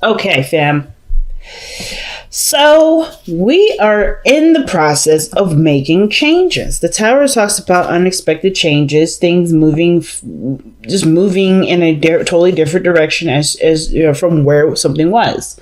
Okay, fam. So we are in the process of making changes. The Tower talks about unexpected changes, things moving, just moving in a totally different direction as you know, from where something was.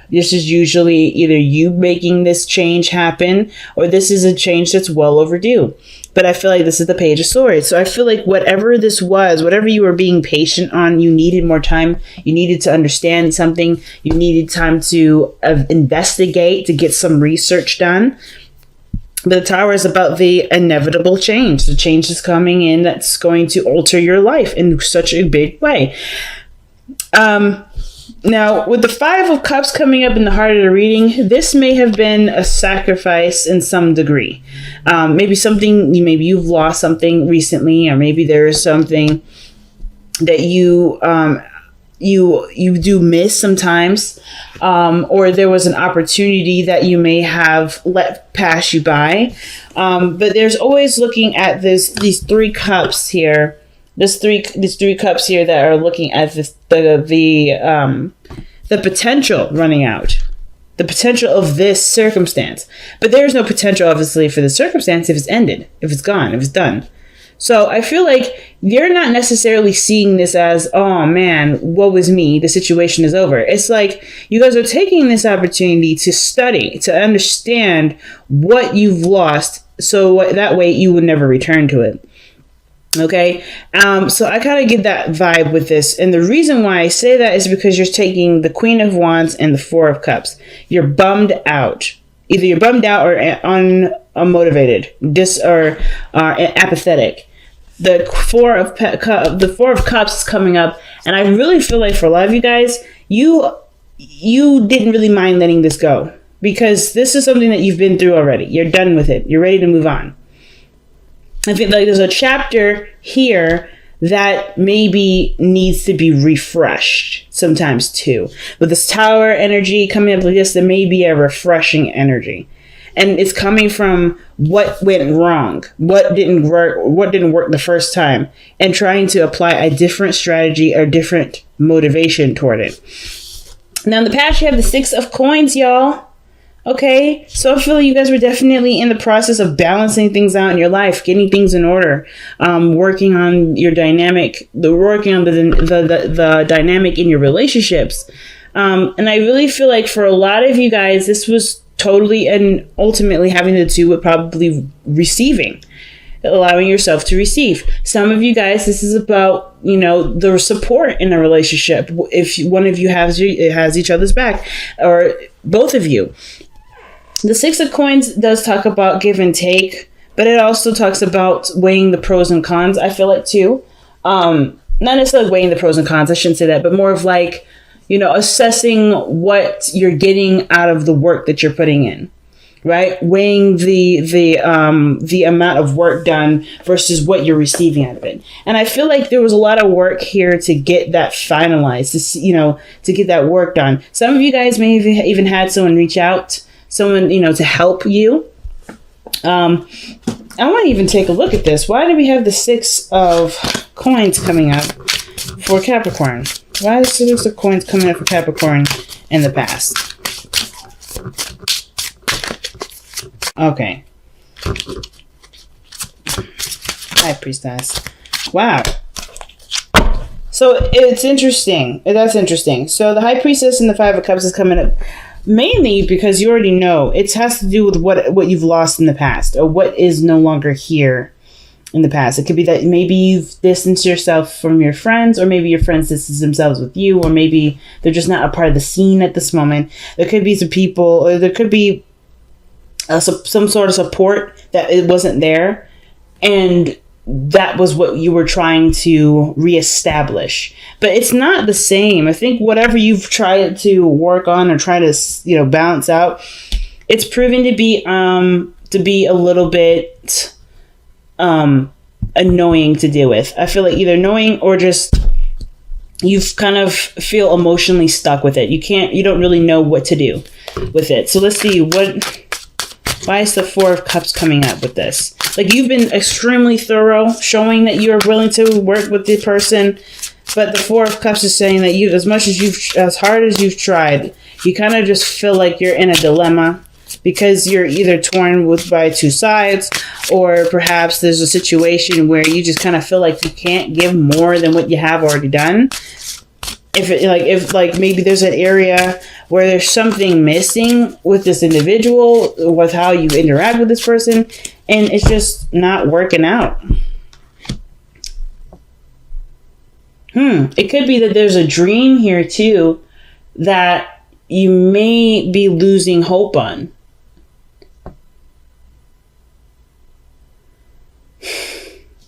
This is usually either you making this change happen, or this is a change that's well overdue. But I feel like this is the Page of Swords. So I feel like whatever this was, whatever you were being patient on, you needed more time. You needed to understand something. You needed time to investigate, to get some research done. But the Tower is about the inevitable change. The change is coming in that's going to alter your life in such a big way. Now, with the Five of Cups coming up in the heart of the reading, this may have been a sacrifice in some degree. Maybe you've lost something recently, or maybe there is something that you do miss sometimes, or there was an opportunity that you may have let pass you by. But there's always looking at these three cups here. These three cups here that are looking at the potential running out, the potential of this circumstance. But there's no potential, obviously, for the circumstance if it's ended, if it's gone, if it's done. So I feel like you're not necessarily seeing this as, oh man, woe is me, the situation is over. It's like you guys are taking this opportunity to study, to understand what you've lost, so that way you will never return to it. Okay, so I kind of get that vibe with this. And the reason why I say that is because you're taking the Queen of Wands and the Four of Cups. You're bummed out. Either you're bummed out or unmotivated, or apathetic. The Four of Cups is coming up. And I really feel like for a lot of you guys, you didn't really mind letting this go. Because this is something that you've been through already. You're done with it. You're ready to move on. I think like there's a chapter here that maybe needs to be refreshed sometimes too. With this Tower energy coming up like this, there may be a refreshing energy. And it's coming from what went wrong, what didn't work the first time, and trying to apply a different strategy or different motivation toward it. Now in the past, you have the Six of Coins, y'all. Okay, so I feel like you guys were definitely in the process of balancing things out in your life, getting things in order, working on your dynamic, working on the dynamic in your relationships. And I really feel like for a lot of you guys, this was totally and ultimately having to do with probably receiving, allowing yourself to receive. Some of you guys, this is about, the support in a relationship. If one of you has each other's back, or both of you. The Six of Coins does talk about give and take, but it also talks about weighing the pros and cons, I feel like, too. Not necessarily weighing the pros and cons, I shouldn't say that, but more of like, assessing what you're getting out of the work that you're putting in, right? Weighing the amount of work done versus what you're receiving out of it. And I feel like there was a lot of work here to get that finalized, to get that work done. Some of you guys may have even had someone reach out, to help you. I want to even take a look at this. Why do we have the Six of Coins coming up for Capricorn? Why is the Six of Coins coming up for Capricorn in the past? Okay. High Priestess. Wow. So it's interesting. That's interesting. So the High Priestess and the Five of Cups is coming up mainly because you already know it has to do with what you've lost in the past, or what is no longer here in the past. It could be that maybe you've distanced yourself from your friends, or maybe your friends distance themselves with you, or maybe they're just not a part of the scene at this moment. There could be some people, or there could be some sort of support that it wasn't there, and that was what you were trying to reestablish. But it's not the same. I think whatever you've tried to work on or try to balance out, it's proven to be a little bit annoying to deal with. I feel like either annoying or just you've kind of feel emotionally stuck with it. You don't really know what to do with it. So let's see why is the Four of Cups coming up with this? Like, you've been extremely thorough, showing that you're willing to work with the person. But the Four of Cups is saying that as hard as you've tried, you kind of just feel like you're in a dilemma because you're either torn by two sides, or perhaps there's a situation where you just kind of feel like you can't give more than what you have already done. If maybe there's an area where there's something missing with this individual, with how you interact with this person, and it's just not working out. It could be that there's a dream here too that you may be losing hope on.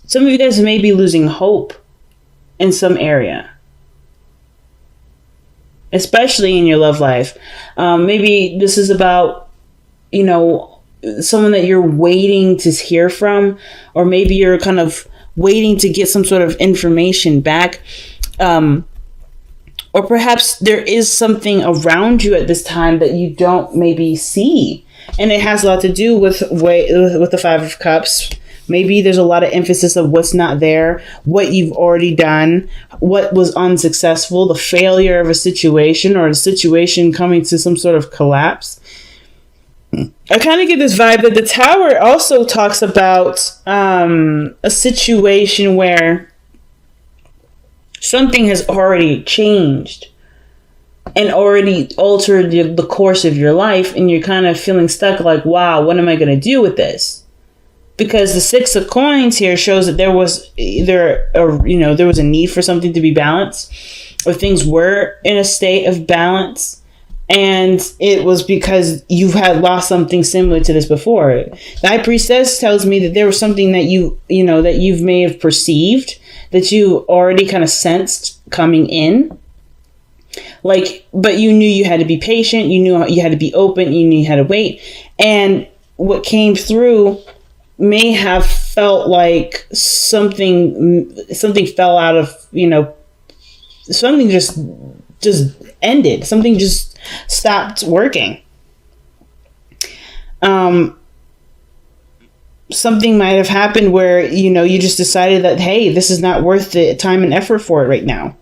Some of you guys may be losing hope in some area, especially in your love life. Maybe this is about, someone that you're waiting to hear from, or maybe you're kind of waiting to get some sort of information back. Or perhaps there is something around you at this time that you don't maybe see. And it has a lot to do with the Five of Cups. Maybe there's a lot of emphasis of what's not there, what you've already done, what was unsuccessful, the failure of a situation, or a situation coming to some sort of collapse. I kind of get this vibe that the Tower also talks about a situation where something has already changed and already altered the course of your life, and you're kind of feeling stuck like, wow, what am I going to do with this? Because the Six of Coins here shows that there was there was a need for something to be balanced, or things were in a state of balance. And it was because you had lost something similar to this before. The High Priestess tells me that there was something that you may have perceived, that you already kind of sensed coming in. But you knew you had to be patient. You knew you had to be open. You knew you had to wait. And what came through may have felt like something fell out of, something just ended. Something just stopped working. Something might have happened where, you just decided that, hey, this is not worth the time and effort for it right now.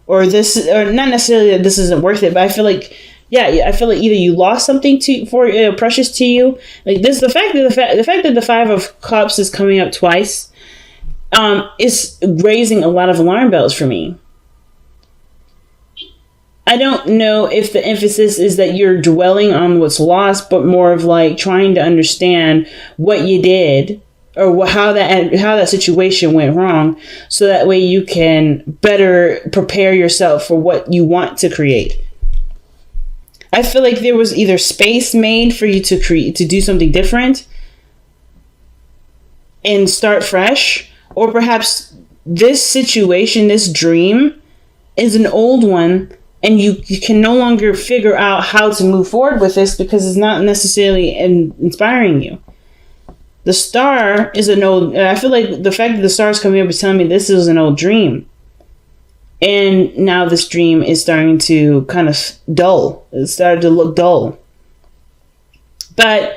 Or not necessarily that this isn't worth it, but I feel like, either you lost something precious to you. Like this, the fact that the Five of Cups is coming up twice, is raising a lot of alarm bells for me. I don't know if the emphasis is that you're dwelling on what's lost, but more of like trying to understand what you did, or how that situation went wrong, so that way you can better prepare yourself for what you want to create. I feel like there was either space made for you to do something different and start fresh, or perhaps this situation, this dream, is an old one, and you can no longer figure out how to move forward with this because it's not necessarily inspiring you. The Star is an old... I feel like the fact that the Star is coming up is telling me this is an old dream. And now this dream is starting to kind of dull. It started to look dull. But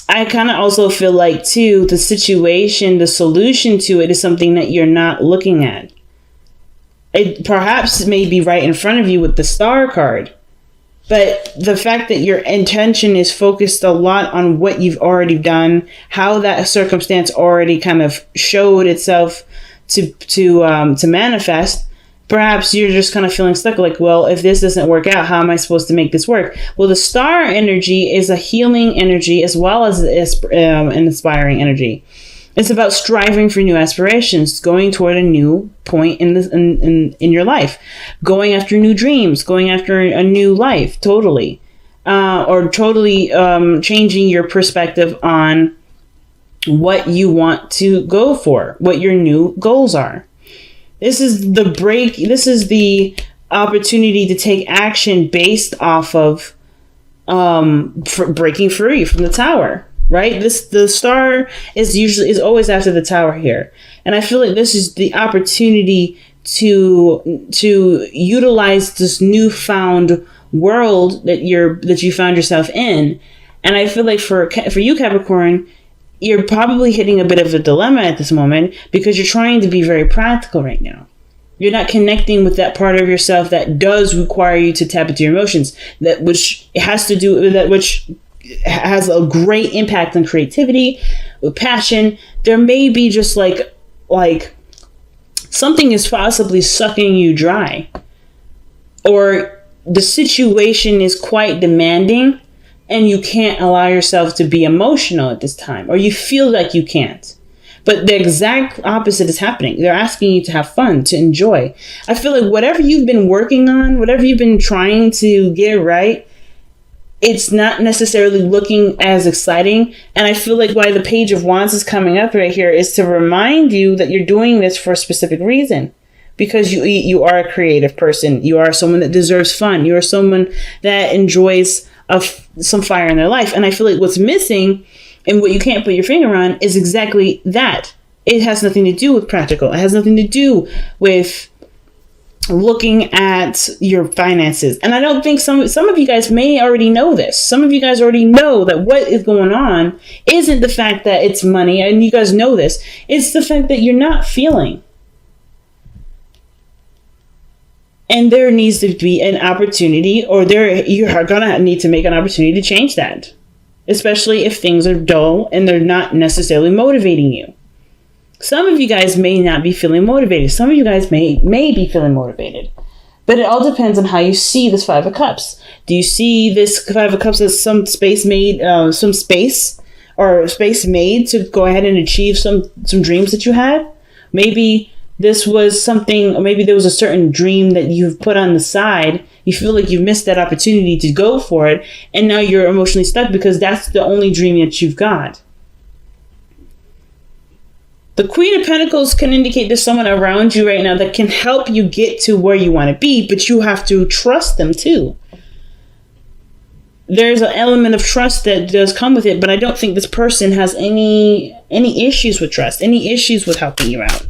I kind of also feel like, too, the situation, the solution to it is something that you're not looking at. It perhaps may be right in front of you with the Star card. But the fact that your intention is focused a lot on what you've already done, how that circumstance already kind of showed itself to manifest, perhaps you're just kind of feeling stuck, like, well, if this doesn't work out, how am I supposed to make this work? Well, the Star energy is a healing energy as well as an inspiring energy. It's about striving for new aspirations, going toward a new point in your life, going after new dreams, going after a new life, totally, or totally changing your perspective on what you want to go for, what your new goals are. This is the break. This is the opportunity to take action based off of breaking free from the Tower. Right? The Star is always after the Tower here. And I feel like this is the opportunity to utilize this newfound world that you found yourself in. And I feel like for you, Capricorn, you're probably hitting a bit of a dilemma at this moment because you're trying to be very practical right now. You're not connecting with that part of yourself that does require you to tap into your emotions, that which has to do with that, which has a great impact on creativity, with passion. There may be just like something is possibly sucking you dry, or the situation is quite demanding and you can't allow yourself to be emotional at this time, or you feel like you can't. But the exact opposite is happening. They're asking you to have fun, to enjoy. I feel like whatever you've been working on, whatever you've been trying to get right, it's not necessarily looking as exciting. And I feel like why the Page of Wands is coming up right here is to remind you that you're doing this for a specific reason. Because you are a creative person. You are someone that deserves fun. You are someone that enjoys some fire in their life. And I feel like what's missing and what you can't put your finger on is exactly that. It has nothing to do with practical. It has nothing to do with looking at your finances. And I don't think some of you guys may already know this. Some of you guys already know that what is going on isn't the fact that it's money, and you guys know this. It's the fact that you're not feeling. And there needs to be an opportunity, or you are going to need to make an opportunity to change that. Especially if things are dull and they're not necessarily motivating you. Some of you guys may not be feeling motivated. Some of you guys may be feeling motivated. But it all depends on how you see this Five of Cups. Do you see this Five of Cups as some space made to go ahead and achieve some dreams that you had? Maybe this was something, or maybe there was a certain dream that you've put on the side. You feel like you missed that opportunity to go for it, and now you're emotionally stuck because that's the only dream that you've got. The Queen of Pentacles can indicate there's someone around you right now that can help you get to where you want to be, but you have to trust them too. There's an element of trust that does come with it, but I don't think this person has any issues with trust, any issues with helping you out.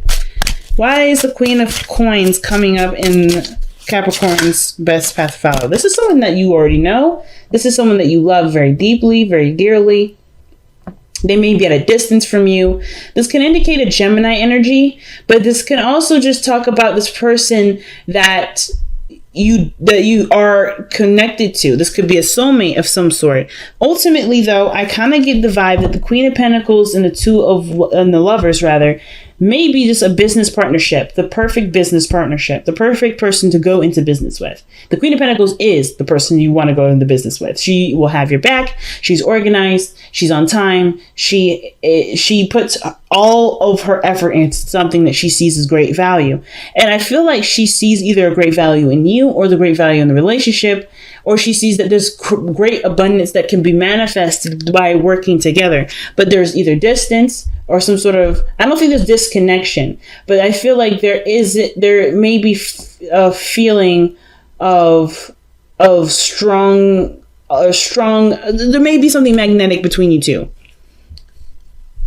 Why is the Queen of Coins coming up in Capricorn's best path to follow? This is someone that you already know. This is someone that you love very deeply, very dearly. They may be at a distance from you. This can indicate a Gemini energy, but this can also just talk about this person that you are connected to. This could be a soulmate of some sort. Ultimately, though, I kind of get the vibe that the Queen of Pentacles and the Lovers rather may be just a business partnership, the perfect business partnership, the perfect person to go into business with. The Queen of Pentacles is the person you want to go into business with. She will have your back. She's organized. She's on time. She puts all of her effort into something that she sees as great value. And I feel like she sees either a great value in you or the great value in the relationship, or she sees that there's great abundance that can be manifested by working together. But there's either distance or some sort of, I don't think there's disconnection, but I feel like there may be a feeling of strong, there may be something magnetic between you two.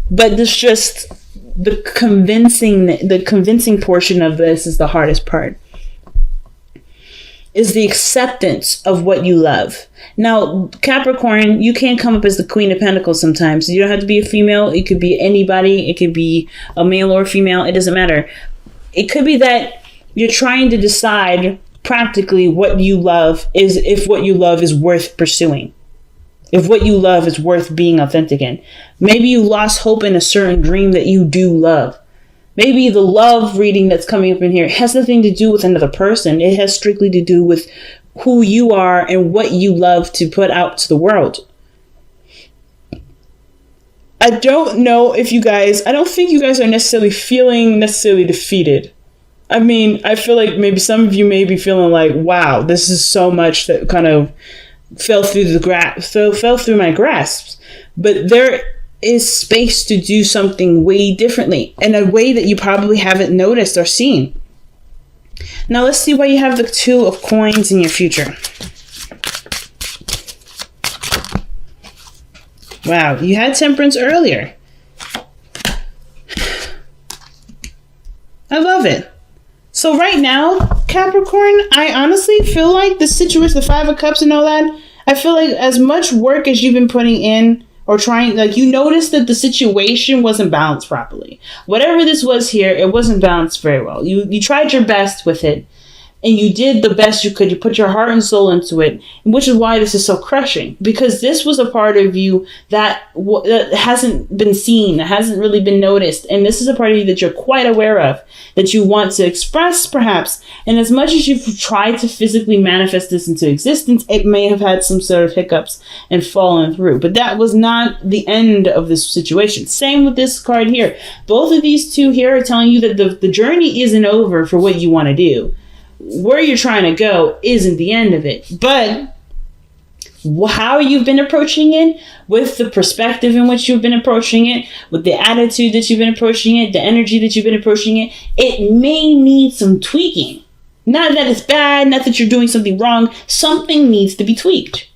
But it's just the convincing portion of this is the hardest part. Is the acceptance of what you love. Now, Capricorn, you can come up as the Queen of Pentacles sometimes. You don't have to be a female. It could be anybody. It could be a male or a female. It doesn't matter. It could be that you're trying to decide practically what you love is, if what you love is worth pursuing. If what you love is worth being authentic in. Maybe you lost hope in a certain dream that you do love. Maybe the love reading that's coming up in here has nothing to do with another person. It has strictly to do with who you are and what you love to put out to the world. I don't know if I don't think you guys are necessarily feeling defeated. I mean, I feel like maybe some of you may be feeling like, wow, this is so much that kind of fell through my grasp. But there is space to do something way differently in a way that you probably haven't noticed or seen. Now let's see why you have the Two of Coins in your future. Wow, you had Temperance earlier. I love it. So right now, Capricorn, I honestly feel like the situation, the Five of Cups and all that, I feel like as much work as you've been putting in or trying, like, you noticed that the situation wasn't balanced properly. Whatever this was here, it wasn't balanced very well. You tried your best with it, and you did the best you could. You put your heart and soul into it, which is why this is so crushing, because this was a part of you that hasn't been seen, that hasn't really been noticed, and this is a part of you that you're quite aware of, that you want to express, perhaps. And as much as you've tried to physically manifest this into existence, it may have had some sort of hiccups and fallen through. But that was not the end of this situation. Same with this card here. Both of these two here are telling you that the journey isn't over for what you want to do. Where you're trying to go isn't the end of it, but how you've been approaching it, with the perspective in which you've been approaching it, with the attitude that you've been approaching it, the energy that you've been approaching it, it may need some tweaking. Not that it's bad, not that you're doing something wrong. Something needs to be tweaked.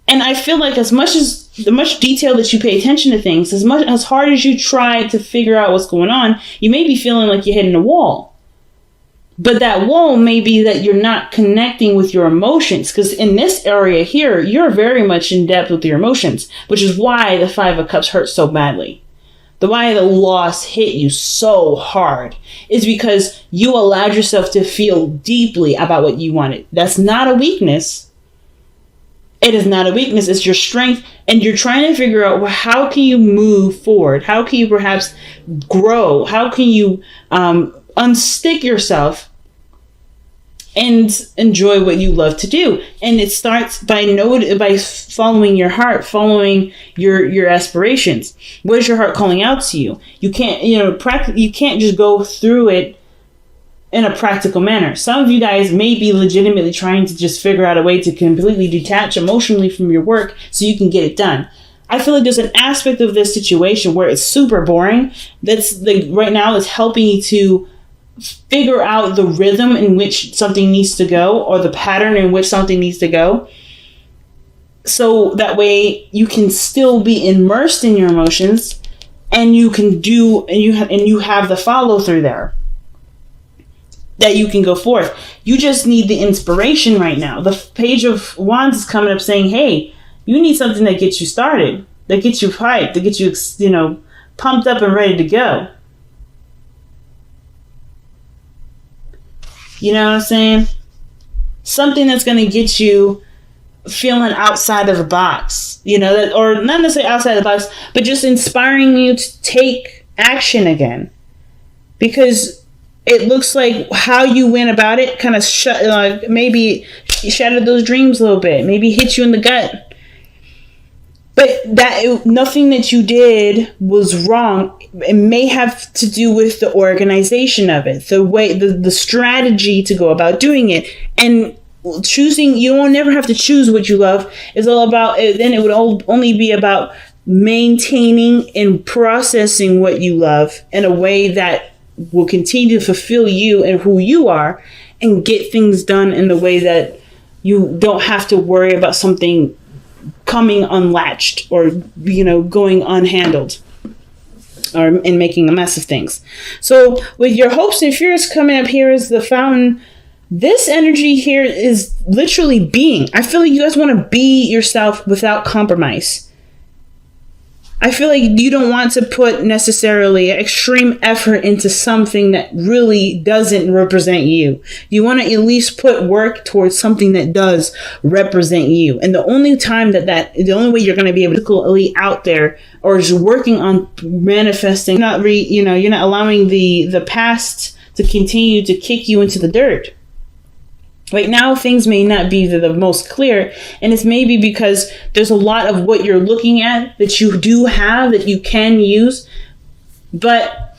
And I feel like the much detail that you pay attention to things, as hard as you try to figure out what's going on, you may be feeling like you're hitting a wall. But that wall may be that you're not connecting with your emotions, because in this area here, you're very much in depth with your emotions, which is why the Five of Cups hurt so badly. Why the loss hit you so hard is because you allowed yourself to feel deeply about what you wanted. That's not a weakness. It is not a weakness. It's your strength. And you're trying to figure out, well, how can you move forward? How can you perhaps grow? How can you unstick yourself and enjoy what you love to do? And it starts by following your heart, following your aspirations. What is your heart calling out to you? You can't, you can't just go through it in a practical manner. Some of you guys may be legitimately trying to just figure out a way to completely detach emotionally from your work so you can get it done. I feel like there's an aspect of this situation where it's super boring. That's like right now is helping you to figure out the rhythm in which something needs to go, or the pattern in which something needs to go, so that way you can still be immersed in your emotions, and you can do, and you have the follow through there, that you can go forth. You just need the inspiration right now. The Page of Wands is coming up saying, hey, you need something that gets you started, that gets you hyped, that gets you, pumped up and ready to go. You know what I'm saying? Something that's going to get you feeling outside of the box, or not necessarily outside the box, but just inspiring you to take action again. Because it looks like how you went about it kind of maybe shattered those dreams a little bit, maybe hit you in the gut. But nothing that you did was wrong. It may have to do with the organization of it, the way, the strategy to go about doing it, and choosing. You will never have to choose what you love. It's all about. Then it would only be about maintaining and processing what you love in a way that will continue to fulfill you and who you are, and get things done in the way that you don't have to worry about something coming unlatched or going unhandled and making a mess of things. So with your hopes and fears coming up here is the Fountain. This energy here is literally being. I feel like you guys want to be yourself without compromise. I feel like you don't want to put necessarily extreme effort into something that really doesn't represent you. You want to at least put work towards something that does represent you. And the only time the only way you're going to be able to go out there or just working on manifesting, you're not allowing the past to continue to kick you into the dirt. Right now, things may not be the most clear, and it's maybe because there's a lot of what you're looking at that you do have that you can use, but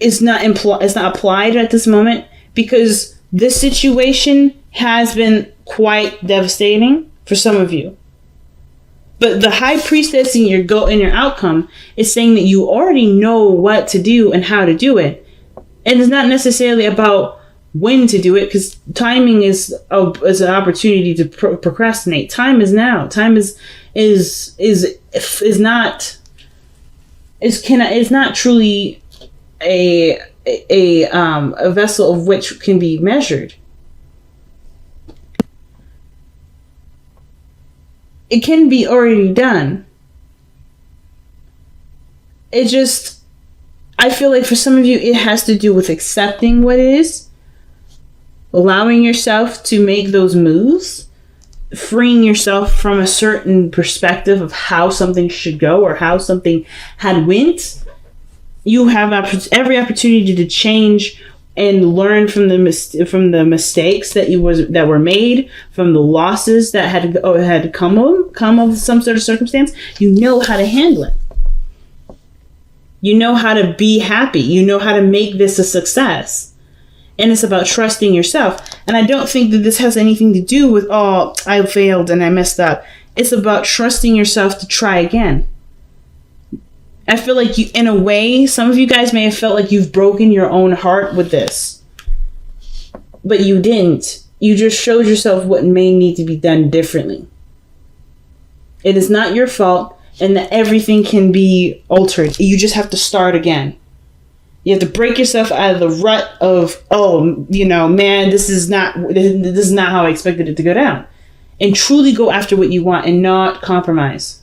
it's not applied at this moment, because this situation has been quite devastating for some of you. But the High Priestess in your outcome is saying that you already know what to do and how to do it, and it's not necessarily about when to do it, because timing is an opportunity to procrastinate. Time is now. Time is not truly a vessel of which can be measured. It can be already done. it just, I feel like for some of you, it has to do with accepting what is, allowing yourself to make those moves, freeing yourself from a certain perspective of how something should go or how something had went. You have every opportunity to change and learn from the mistakes that were made, from the losses that had come of some sort of circumstance. You know how to handle it. You know how to be happy. You know how to make this a success. And it's about trusting yourself. And I don't think that this has anything to do with, oh, I failed and I messed up. It's about trusting yourself to try again. I feel like you, in a way, some of you guys may have felt like you've broken your own heart with this. But you didn't. You just showed yourself what may need to be done differently. It is not your fault, and that everything can be altered. You just have to start again. You have to break yourself out of the rut of, oh, you know, man, this is not how I expected it to go down. And truly go after what you want and not compromise.